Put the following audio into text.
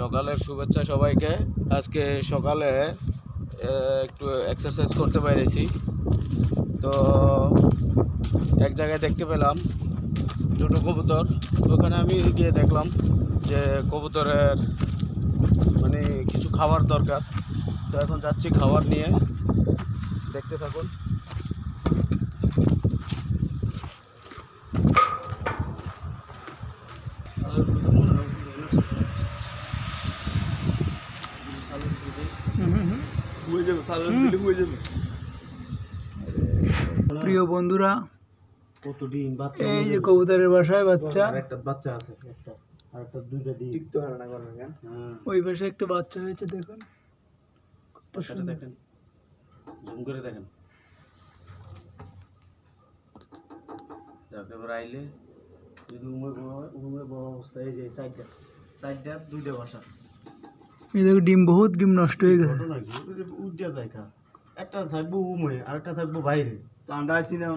সকালের শুভেচ্ছা সবাইকে। আজকে সকালে একটু এক্সারসাইজ করতে পেরেছি, তো এক জায়গায় দেখতে পেলাম দুটো কবুতর। ওখানে আমি গিয়ে দেখলাম যে কবুতরের মানে কিছু খাবার দরকার, তো এখন যাচ্ছি খাবার নিয়ে। দেখতে থাকুন। প্রিয় বন্ধুরা, এই যে কবুতরের বাসায় বাচ্চা, বাচ্চা আছে, একটা দুইটা ডিম। ওই পাশে একটা বাচ্চা হয়েছে, দেখুন কত সুন্দর। দেখেন, জুম করে দেখেন। এবার আইলে যদি উমে বড় অবস্থায় এই যে সাইডটা দুইটা বাসা। এই দেখো ডিম, বহুত ডিম নষ্ট হয়ে গেছে। ঘটনা কি উদ্যা জায়গা, একটা থাকবো উমে আর একটা থাকবো বাইরে। তো আন্ডা আইসি না